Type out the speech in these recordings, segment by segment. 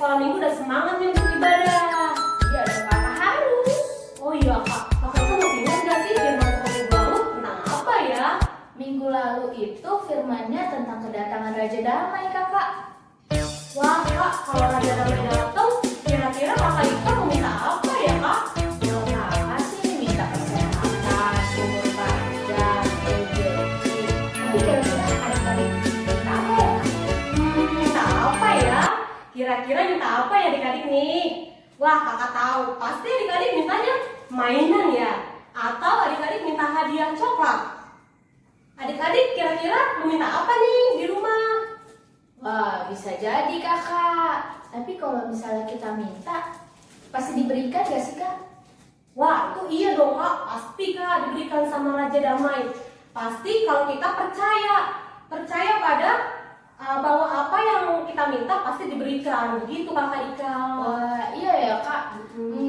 sekolah minggu udah semangat nih untuk ibadah. Iya dong kakak harus. Oh iya kak, kakak tuh masih ingat gak sih firman Tuhan minggu lalu tentang apa ya? Minggu lalu itu firmannya tentang kedatangan Raja Damai kakak. Wah kak, kalau Raja Damai datang, kira-kira kakak itu mau minta apa ya kak? Kalau kakak sih minta kesehatan, umur panjang, rezeki. Tapi kira-kira adik-adik minta apa ya kak? Minta apa ya? Kira-kira minta apa ya adik-adik nih? Wah kakak tahu, pasti adik-adik mintanya mainan ya? Atau adik-adik minta hadiah coklat? Adik-adik kira-kira mau minta apa nih di rumah? Wah, bisa jadi kakak. Tapi kalau misalnya kita minta, pasti diberikan gak sih kak? Wah itu iya dong kak, pasti kak diberikan sama Raja Damai. Pasti kalau kita percaya pada bahwa apa yang kita minta pasti diberikan. Begitu kakak Ika. Wah, iya ya kak.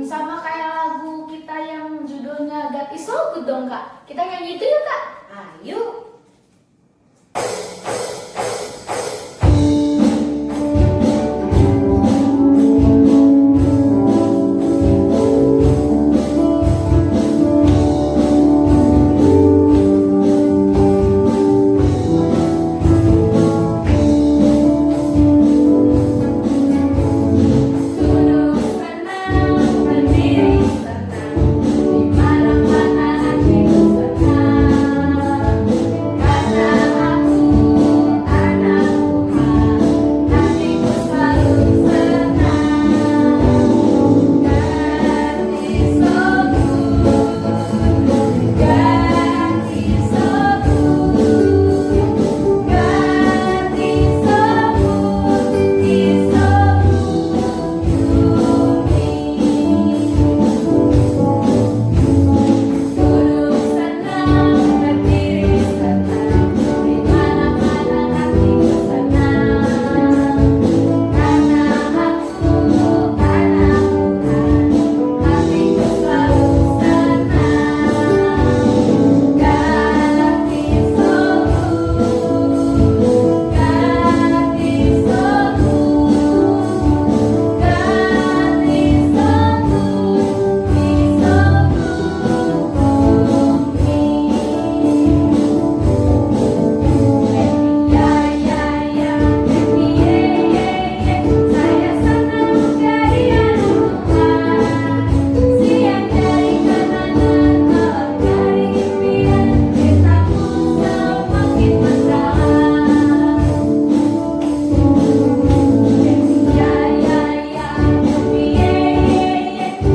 Sama kayak lagu kita yang judulnya God is so good dong kak. Kita nyanyi itu yuk kak. Ayo. Duduk tenang, berdiri tenang, di mana-mana hatiku senang. Karena aku anak Tuhan, hatiku selalu senang. God is so good, God is so good, God is so good, is so Duduk senang, berdiri senang, di mana-mana hatiku senang. Karena aku anak Tuhan, hatiku selalu senang. God is so good, God is so good, God is so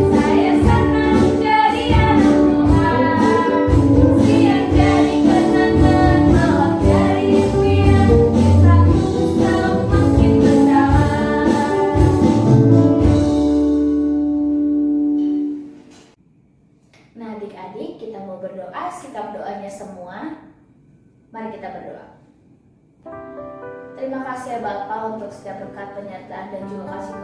Saya senang jadi anak Tuhan, siang jadi kenangan, malam jadi impian, cintaku semakin mendalam. Nah adik-adik, kita mau berdoa, sikap doanya semua. Mari kita berdoa. Terima kasih ya Bapa untuk setiap berkat penyertaan dan juga kasih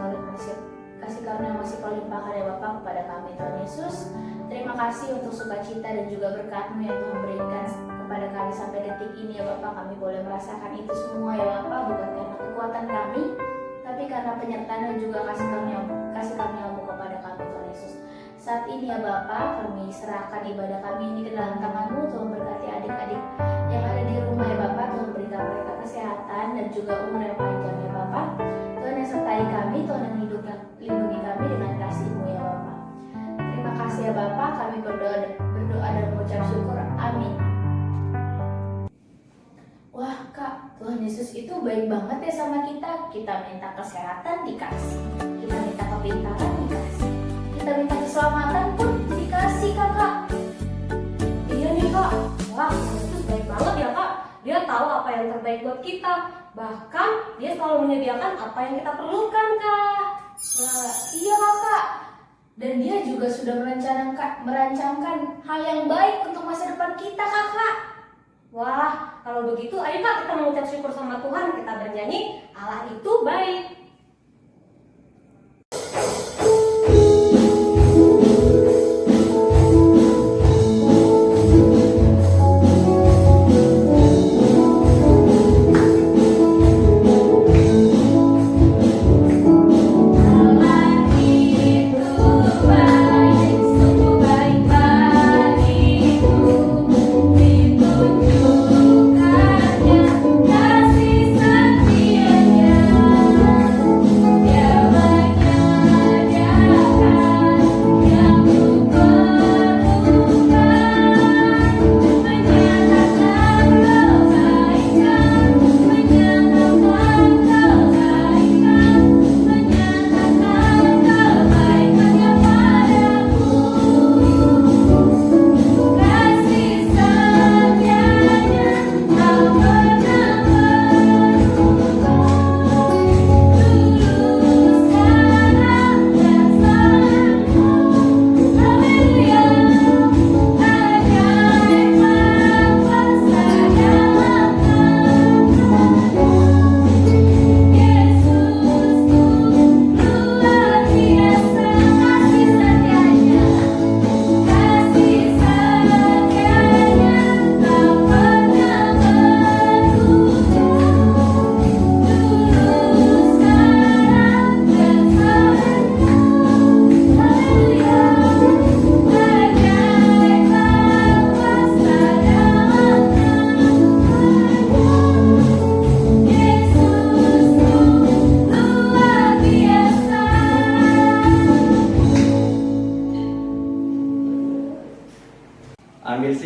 karunia masih kau limpahkan ya Bapa kepada kami Tuhan Yesus. Terima kasih untuk sukacita dan juga berkat-Mu yang Tuhan berikan kepada kami sampai detik ini ya Bapa. Kami boleh merasakan itu semua ya Bapa, bukan karena kekuatan kami, tapi karena penyertaan dan juga kasih karunia-Mu kepada kami Tuhan Yesus. Saat ini ya Bapa, kami serahkan ibadah kami ini ke dalam tangan-Mu. Tuhan berkati adik-adik yang ada di rumah ya Bapak. Tuhan berikan mereka kesehatan dan juga umur yang panjang ya Bapak. Tuhan yang sertai kami, Tuhan yang lindungi kami dengan kasih-Mu ya Bapak. Terima kasih ya Bapak, kami berdoa dan mengucap syukur. Amin. Wah Kak, Tuhan Yesus itu baik banget ya sama kita. Kita minta kesehatan dikasih, kita minta kepintaran dikasih, kita minta keselamatan pun dikasih Kakak. Iya nih kak. Wah itu baik banget ya kak. Dia tahu apa yang terbaik buat kita. Bahkan dia selalu menyediakan apa yang kita perlukan kak. Wah, iya Kakak. Dan dia juga sudah merancangkan hal yang baik untuk masa depan kita Kakak. Wah kalau begitu ayo kak kita mengucap syukur sama Tuhan. Kita bernyanyi Allah itu baik.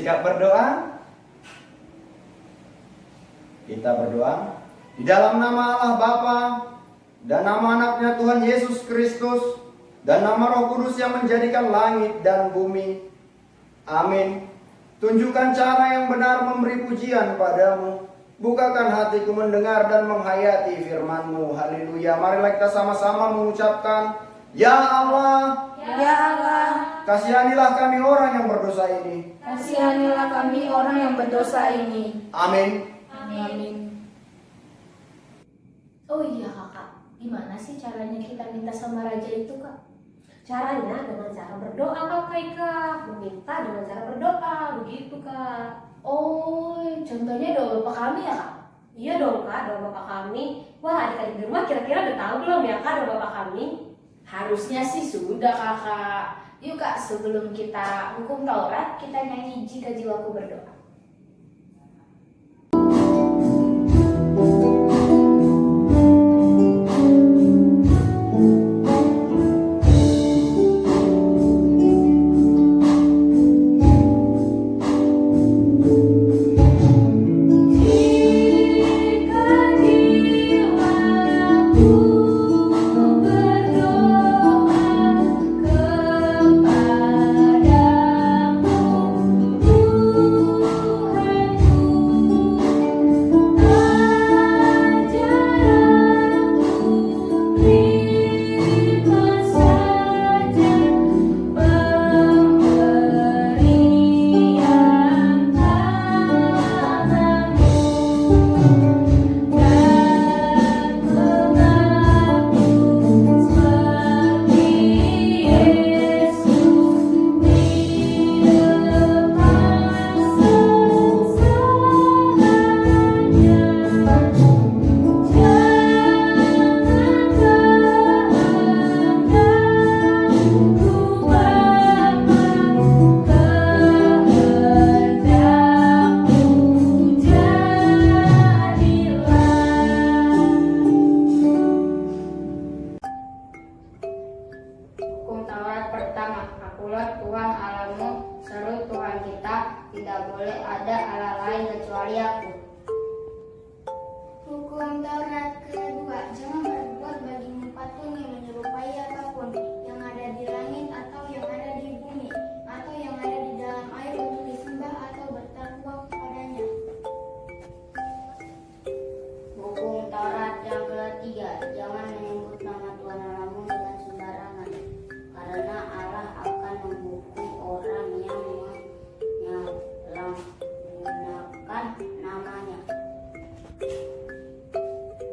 bersikap berdoa? Kita berdoa. Di dalam nama Allah Bapa dan nama anaknya Tuhan Yesus Kristus dan nama Roh Kudus yang menjadikan langit dan bumi. Amin. Tunjukkan cara yang benar memberi pujian padamu. Bukakan hatiku mendengar dan menghayati firman-Mu. Haleluya. Marilah kita sama-sama mengucapkan, Ya Allah, Ya Allah, kasihanilah kami orang yang berdosa ini. kasihanilah kami orang yang berdosa ini. Amin. Amin. Oh iya kakak, gimana sih caranya kita minta sama raja itu kak? Caranya dengan cara berdoa Kakak Ika. Meminta dengan cara berdoa, begitu Kak. Oh, contohnya doa Bapak kami ya kak? Iya dong Kak, doa Bapak kami. Wah, adik-adik di rumah kira-kira udah tahu belum ya Kak doa Bapak kami? Harusnya sih sudah kakak. Yuk kak, sebelum kita hukum Taurat, kita nyanyi Jika Jiwaku Berdoa. Hukum Taurat pertama, Akulah Tuhan Allahmu, seru Tuhan kita, tidak boleh ada Allah lain kecuali Aku. Hukum Taurat kedua, jangan berbuat bagimu patung yang menyerupai apapun yang ada di langit atau yang ada di bumi atau yang ada di dalam air untuk disembah atau bertakwa kepadanya. Hukum Taurat yang ketiga, jangan menyebut nama Tuhan Allahmu dengan sembarangan, karena Allah akan menghukum orang yang menyalahgunakan namanya.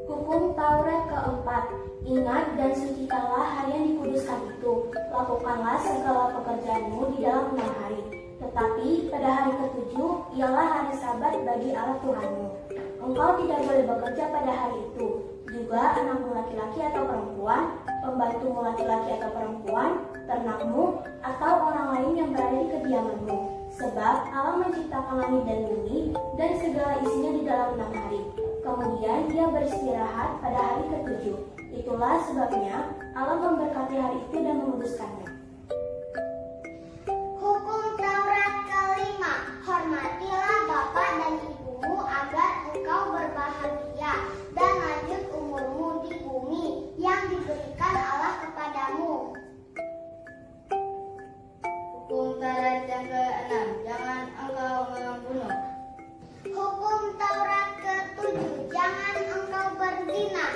Hukum Taurat keempat, ingat dan sucikanlah hari yang dikuduskan itu. Lakukanlah segala pekerjaanmu di dalam 6 hari. Tetapi pada hari ketujuh ialah hari Sabat bagi Allah Tuhanmu. Engkau tidak boleh bekerja pada hari itu. Juga anakmu laki-laki atau perempuan, pembantumu laki-laki atau perempuan, ternakmu, atau orang lain yang berada di kediamanmu. Sebab Allah menciptakan langit dan bumi dan segala isinya di dalam 6 hari. Kemudian dia beristirahat pada hari ketujuh. Itulah sebabnya Allah memberkati hari itu dan menguduskannya. Hukum Taurat kelima, hormatilah bapak dan ibumu agar engkau berbahagia dan lanjut umurmu di bumi yang diberikan Allah kepadamu. Hukum Taurat yang keenam, jangan engkau membunuh. Hukum Taurat ketujuh, jangan engkau berzina.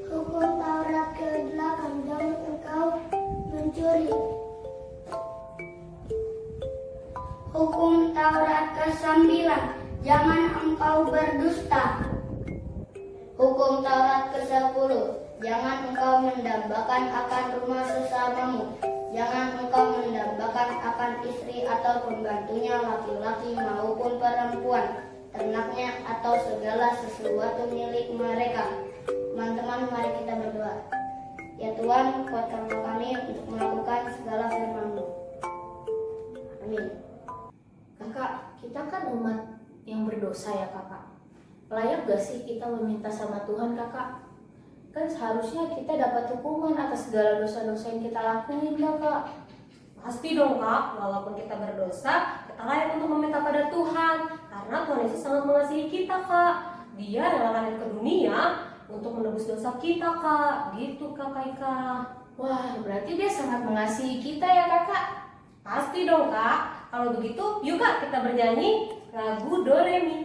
Hukum Taurat ke-8, jangan engkau mencuri. Hukum Taurat ke-9, jangan engkau berdusta. Hukum Taurat ke-10, jangan engkau mendambakan akan rumah sesamamu. Jangan engkau mendambakan akan istri atau pembantunya laki-laki maupun perempuan, ternaknya atau segala sesuatu milik mereka. Teman-teman, mari kita berdoa. Ya Tuhan, kuatkanlah kami untuk melakukan segala firman-Mu. Amin. Kakak, kita kan umat yang berdosa ya kakak. Layak gak sih kita meminta sama Tuhan kakak? Kan seharusnya kita dapat hukuman atas segala dosa-dosa yang kita lakuin kakak. Pasti dong Kak, walaupun kita berdosa, kita layak untuk meminta pada Tuhan. Karena Tuhan Yesus sangat mengasihi kita Kak. Dia rela lahir ke dunia untuk menebus dosa kita Kak. Gitu Kak Ika. Wah, berarti dia sangat mengasihi kita ya kakak? Pasti dong Kak. Kalau begitu, yuk Kak kita bernyanyi lagu Do Re Mi.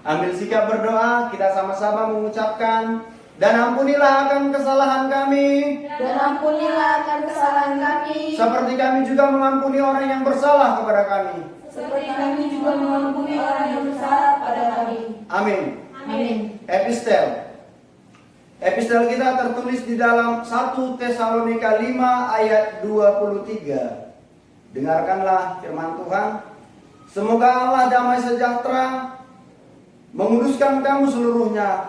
Ambil sikap berdoa, kita sama-sama mengucapkan, dan ampunilah akan kesalahan kami, Dan ampunilah akan kesalahan kami, seperti kami juga mengampuni orang yang bersalah kepada kami. seperti kami juga mengampuni orang yang bersalah pada kami. Amin. Amin. Epistel. Epistel kita tertulis di dalam 1 Tesalonika 5 ayat 23. Dengarkanlah firman Tuhan. Semoga Allah damai sejahtera menguduskan kamu seluruhnya,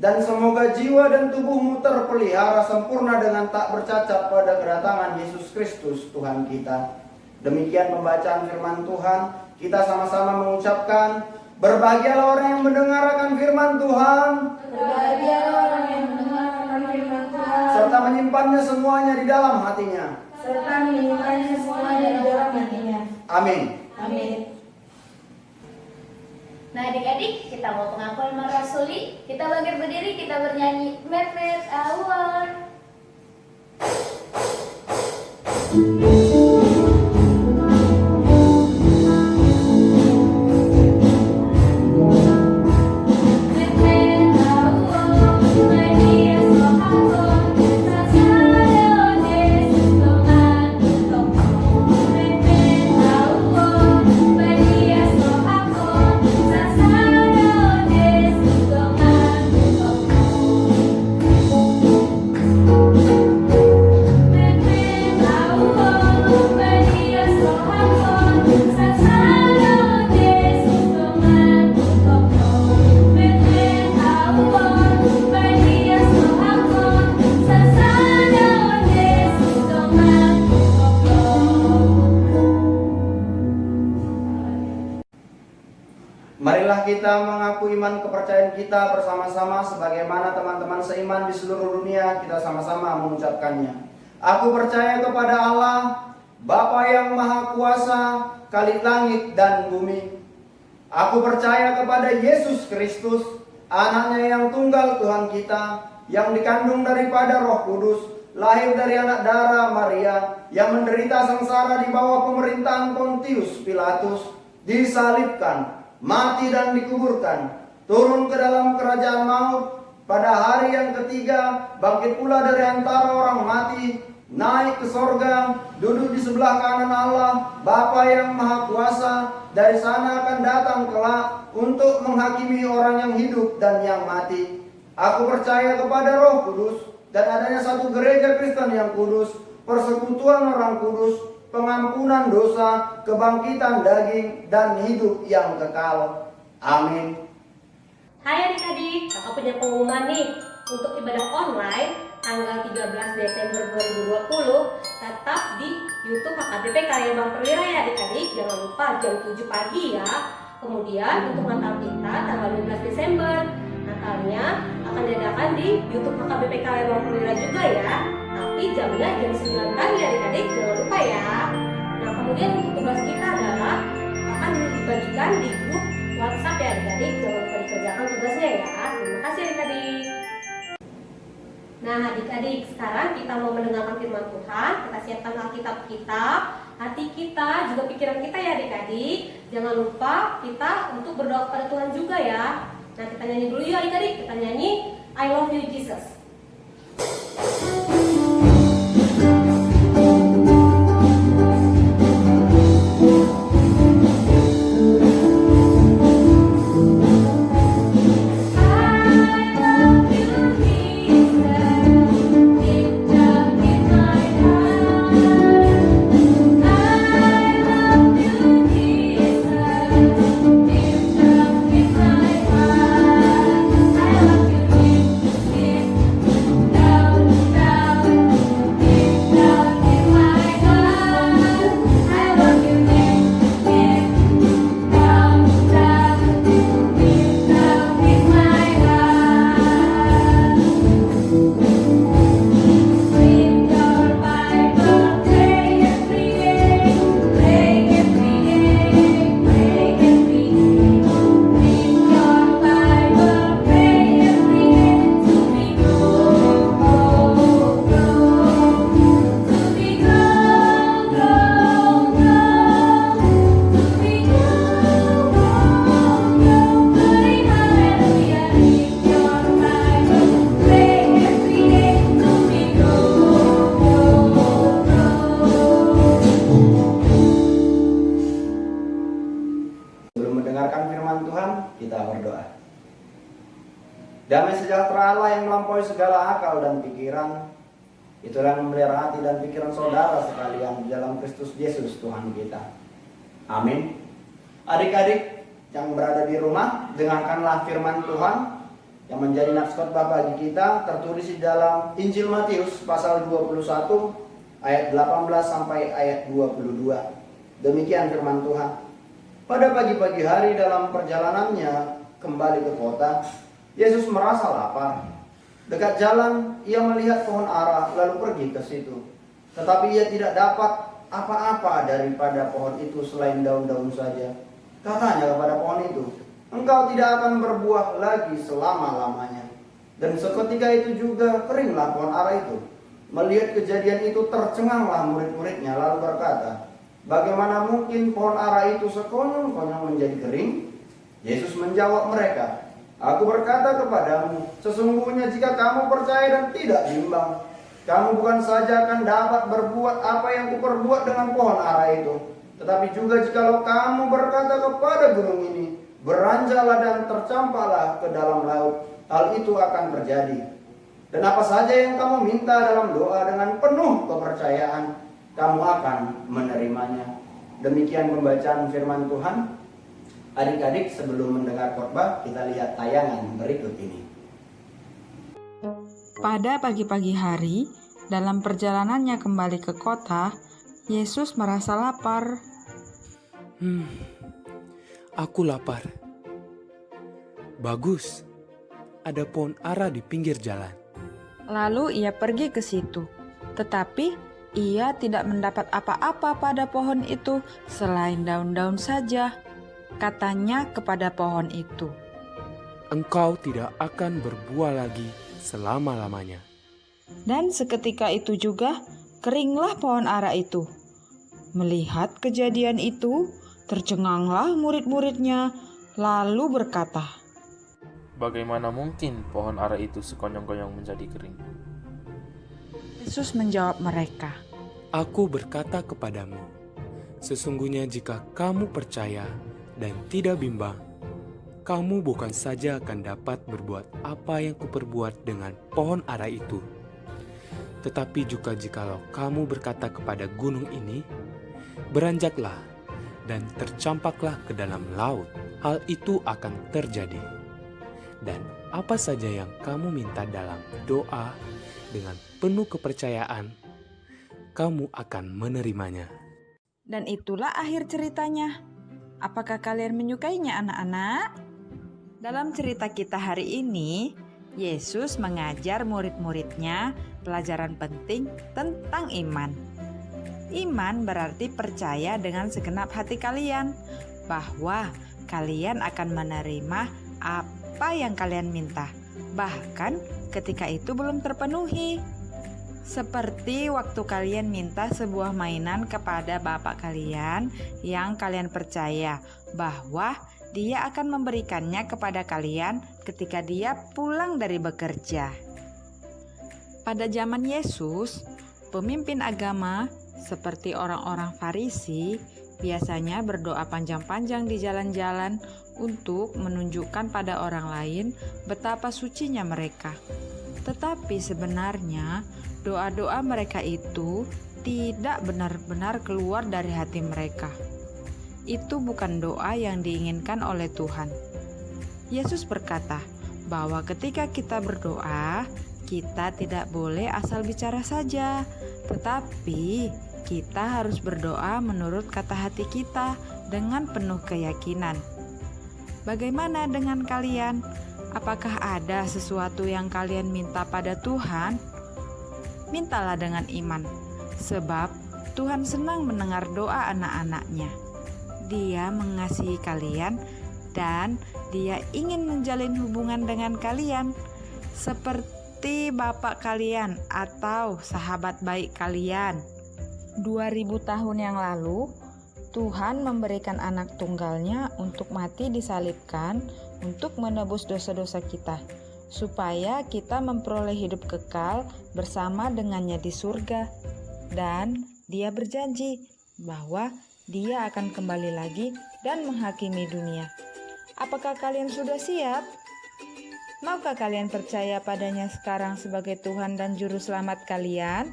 dan semoga jiwa dan tubuhmu terpelihara sempurna dengan tak bercacat pada kedatangan Yesus Kristus Tuhan kita. Demikian pembacaan firman Tuhan. Kita sama-sama mengucapkan, berbahagialah orang yang mendengarkan firman Tuhan, Berbahagialah orang yang mendengarkan firman Tuhan, serta menyimpannya semuanya di dalam hatinya. serta menyimpannya semuanya di dalam hatinya. Amin. Amin. Nah adik-adik, kita mau pengakuan marasuli. Kita bangkit berdiri, kita bernyanyi Mepet Awal. Marilah kita mengaku iman kepercayaan kita bersama-sama sebagaimana teman-teman seiman di seluruh dunia kita sama-sama mengucapkannya. Aku percaya kepada Allah, Bapa yang Maha Kuasa, Khalik langit dan bumi. Aku percaya kepada Yesus Kristus, anaknya yang tunggal Tuhan kita, yang dikandung daripada Roh Kudus, lahir dari anak darah Maria, yang menderita sengsara di bawah pemerintahan Pontius Pilatus, disalibkan, mati dan dikuburkan, turun ke dalam kerajaan maut, pada hari yang ketiga bangkit pula dari antara orang mati, naik ke sorga, duduk di sebelah kanan Allah, Bapa yang Maha Kuasa. Dari sana akan datang kelak untuk menghakimi orang yang hidup dan yang mati. Aku percaya kepada Roh Kudus dan adanya satu gereja Kristen yang kudus, persekutuan orang kudus, pengampunan dosa, kebangkitan daging, dan hidup yang kekal. Amin. Hai adik-adik, kakak punya pengumuman nih. Untuk ibadah online tanggal 13 Desember 2020 tetap di YouTube HKBP Karya Bang Perwira ya adik-adik. Jangan lupa jam 7 pagi ya. Kemudian untuk Natal kita tanggal 12 Desember, Natalnya akan diadakan di YouTube HKBP Karya Bang Perwira juga ya. Tapi jamnya jam 9 pagi adik-adik, jangan lupa ya. Nah kemudian untuk tugas kita adalah akan dibagikan di grup WhatsApp ya adik-adik. Jangan lupa dikerjakan tugasnya ya. Terima kasih adik-adik. Nah adik-adik, sekarang kita mau mendengarkan firman Tuhan. Kita siapkan Alkitab kita, hati kita, juga pikiran kita ya adik-adik. Jangan lupa kita untuk berdoa kepada Tuhan juga ya. Nah kita nyanyi dulu ya adik-adik. Kita nyanyi I Love You Jesus. firman Tuhan, kita berdoa. Damai sejahtera Allah yang melampaui segala akal dan pikiran, itulah yang memelihara hati dan pikiran saudara sekalian di dalam Kristus Yesus Tuhan kita. Amin. Adik-adik yang berada di rumah, dengarkanlah firman Tuhan yang menjadi nats khotbah bagi kita, tertulis di dalam Injil Matius pasal 21 ayat 18 sampai ayat 22. Demikian firman Tuhan. Pada pagi-pagi hari dalam perjalanannya kembali ke kota, Yesus merasa lapar. Dekat jalan, ia melihat pohon ara lalu pergi ke situ. Tetapi ia tidak dapat apa-apa daripada pohon itu selain daun-daun saja. Katanya kepada pohon itu, "Engkau tidak akan berbuah lagi selama-lamanya." Dan seketika itu juga keringlah pohon ara itu. Melihat kejadian itu tercenganglah murid-muridnya lalu berkata, "Bagaimana mungkin pohon ara itu sekonyong-konyong menjadi kering?" Yesus menjawab mereka, "Aku berkata kepadamu, sesungguhnya jika kamu percaya dan tidak bimbang, kamu bukan saja akan dapat berbuat apa yang kuperbuat dengan pohon ara itu, tetapi juga jikalau kamu berkata kepada gunung ini, beranjaklah dan tercampaklah ke dalam laut, hal itu akan terjadi. Dan apa saja yang kamu minta dalam doa dengan penuh kepercayaan, kamu akan menerimanya." Demikian pembacaan firman Tuhan. Adik-adik, sebelum mendengar khotbah, kita lihat tayangan berikut ini. Pada pagi-pagi hari, dalam perjalanannya kembali ke kota, Yesus merasa lapar. Aku lapar. Bagus, ada pohon ara di pinggir jalan. Lalu ia pergi ke situ, tetapi ia tidak mendapat apa-apa pada pohon itu selain daun-daun saja. Katanya kepada pohon itu, "Engkau tidak akan berbuah lagi selama-lamanya." dan seketika itu juga keringlah pohon ara itu. Melihat kejadian itu, tercenganglah murid-muridnya, lalu berkata, "Bagaimana mungkin pohon ara itu sekonyong-konyong menjadi kering?" Yesus menjawab mereka, Aku berkata kepadamu, sesungguhnya jika kamu percaya dan tidak bimbang, kamu bukan saja akan dapat berbuat apa yang kuperbuat dengan pohon ara itu, tetapi juga jikalau kamu berkata kepada gunung ini, beranjaklah dan tercampaklah ke dalam laut, hal itu akan terjadi. Dan apa saja yang kamu minta dalam doa dengan penuh kepercayaan, kamu akan menerimanya. dan itulah akhir ceritanya. Apakah kalian menyukainya, anak-anak? Dalam cerita kita hari ini, Yesus mengajar murid-muridnya pelajaran penting tentang iman. Iman berarti percaya dengan segenap hati kalian bahwa kalian akan menerima apa yang kalian minta, bahkan ketika itu belum terpenuhi. Seperti waktu kalian minta sebuah mainan kepada bapak kalian yang kalian percaya bahwa dia akan memberikannya kepada kalian ketika dia pulang dari bekerja. Pada zaman Yesus, pemimpin agama seperti orang-orang Farisi biasanya berdoa panjang-panjang di jalan-jalan untuk menunjukkan pada orang lain betapa sucinya mereka. Tetapi sebenarnya doa-doa mereka itu tidak benar-benar keluar dari hati mereka. Itu bukan doa yang diinginkan oleh Tuhan. Yesus berkata bahwa ketika kita berdoa, kita tidak boleh asal bicara saja, tetapi kita harus berdoa menurut kata hati kita dengan penuh keyakinan. Bagaimana dengan kalian? Apakah ada sesuatu yang kalian minta pada Tuhan? Mintalah dengan iman, sebab Tuhan senang mendengar doa anak-anaknya. Dia mengasihi kalian dan Dia ingin menjalin hubungan dengan kalian seperti Bapak kalian atau sahabat baik kalian. 2000 tahun yang lalu, Tuhan memberikan anak tunggalnya untuk mati disalibkan untuk menebus dosa-dosa kita, supaya kita memperoleh hidup kekal bersama dengannya di surga. Dan Dia berjanji bahwa Dia akan kembali lagi dan menghakimi dunia. Apakah kalian sudah siap? Maukah kalian percaya padanya sekarang sebagai Tuhan dan Juru Selamat kalian?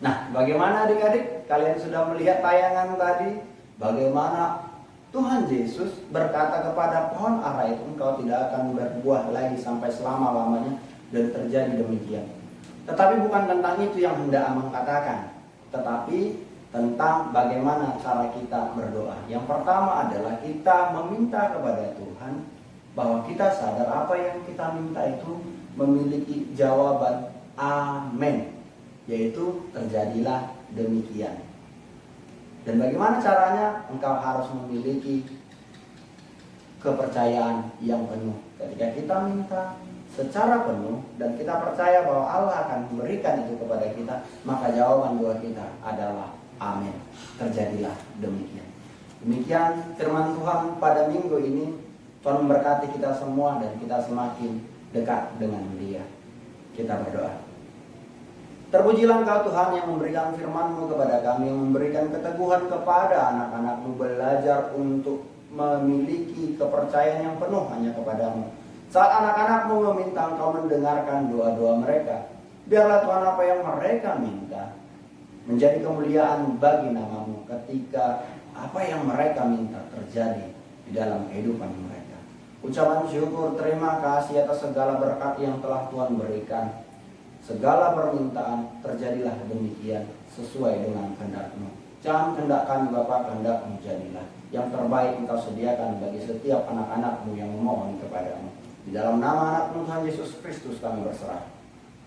Nah, bagaimana adik-adik? Kalian sudah melihat tayangan tadi? Bagaimana Tuhan Yesus berkata kepada pohon ara itu, engkau tidak akan berbuah lagi sampai selama-lamanya, dan terjadi demikian. Tetapi bukan tentang itu yang hendak Amang katakan, tetapi tentang bagaimana cara kita berdoa. Yang pertama adalah kita meminta kepada Tuhan bahwa kita sadar apa yang kita minta itu memiliki jawaban amin, yaitu terjadilah demikian. Dan bagaimana caranya? Engkau harus memiliki kepercayaan yang penuh. Ketika kita minta secara penuh dan kita percaya bahwa Allah akan memberikan itu kepada kita, maka jawaban doa kita adalah amin. Terjadilah demikian. Demikian firman Tuhan pada minggu ini. Tuhan memberkati kita semua dan kita semakin dekat dengan Dia. Kita berdoa. Terpujilah Engkau Tuhan yang memberikan firman-Mu kepada kami, yang memberikan keteguhan kepada anak-anak-Mu belajar untuk memiliki kepercayaan yang penuh hanya kepada-Mu. Saat anak-anak-Mu meminta, Engkau mendengarkan doa-doa mereka. Biarlah Tuhan apa yang mereka minta menjadi kemuliaan bagi nama-Mu ketika apa yang mereka minta terjadi di dalam kehidupan mereka. Ucapan syukur, terima kasih atas segala berkat yang telah Tuhan berikan. Segala permintaan terjadilah demikian sesuai dengan kehendak-Mu. Jangan kehendak kami Bapa, kehendak-Mu jadilah. Yang terbaik Engkau sediakan bagi setiap anak-anak-Mu yang memohon kepada-Mu. Di dalam nama anak-Mu Tuhan Yesus Kristus kami berserah.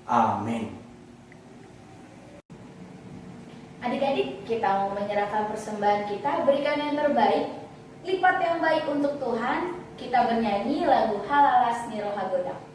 Amin. Adik-adik, kita mau menyerahkan persembahan kita, berikan yang terbaik, lipat yang baik untuk Tuhan. Kita bernyanyi lagu Halalas Niro Hagodak.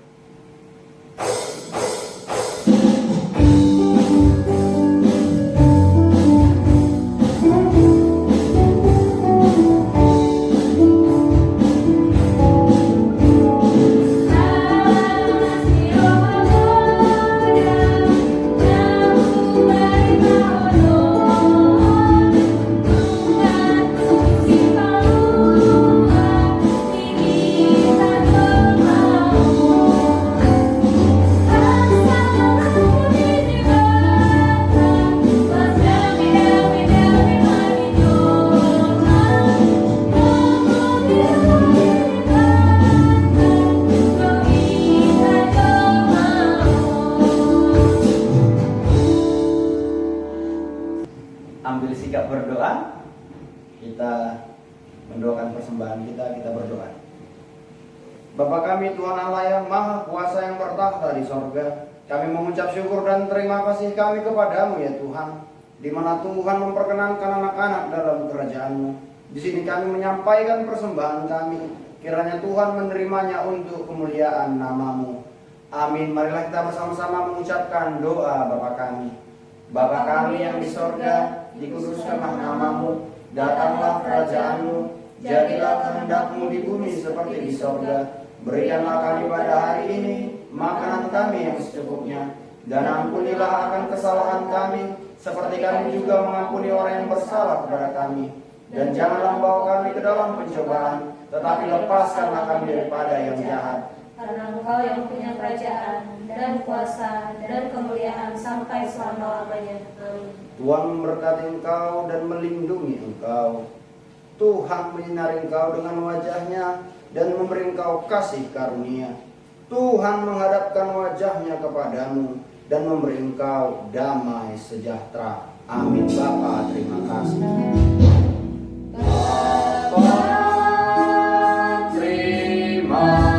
Ambil sikap berdoa. Kita mendoakan persembahan kita berdoa. Bapa kami Tuhan Allah yang Maha Kuasa yang bertahta di sorga, kami mengucap syukur dan terima kasih kami kepadamu ya Tuhan, di mana Tuhan memperkenankan anak-anak dalam kerajaan-Mu. Di sini kami menyampaikan persembahan kami, kiranya Tuhan menerimanya untuk kemuliaan nama-Mu. Amin. Marilah kita bersama-sama mengucapkan doa Bapa kami. Bapa kami yang di sorga, dikuduskanlah nama-Mu, datanglah kerajaan-Mu, jadilah kehendak-Mu di bumi seperti di sorga. Berikanlah kami pada hari ini makanan kami yang secukupnya, dan ampunilah akan kesalahan kami, seperti kami juga mengampuni orang yang bersalah kepada kami. Dan janganlah membawa kami ke dalam pencobaan, tetapi lepaskanlah kami daripada yang jahat. Karena Engkau yang punya kerajaan dan kuasa dan kemuliaan sampai selama-lamanya. Amin. Tuhan memberkati engkau dan melindungi engkau. Tuhan menyinari engkau dengan wajahnya dan memberi engkau kasih karunia. Tuhan menghadapkan wajahnya kepadamu dan memberi engkau damai sejahtera. Amin. Bapa, terima kasih. Bapa, terima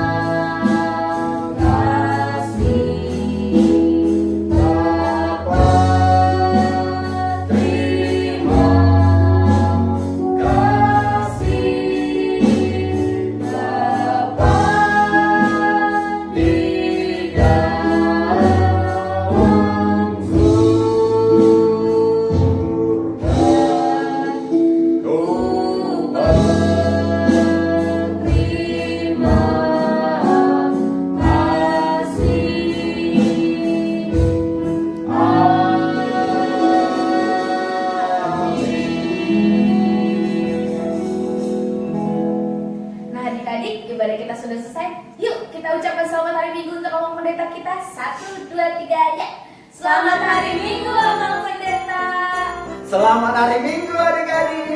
ibadah kita sudah selesai. Yuk kita ucapkan selamat hari Minggu untuk Abang Pendeta kita. 1, 2, 3 ya. Selamat hari Minggu Abang Pendeta. Selamat hari Minggu adik-adik.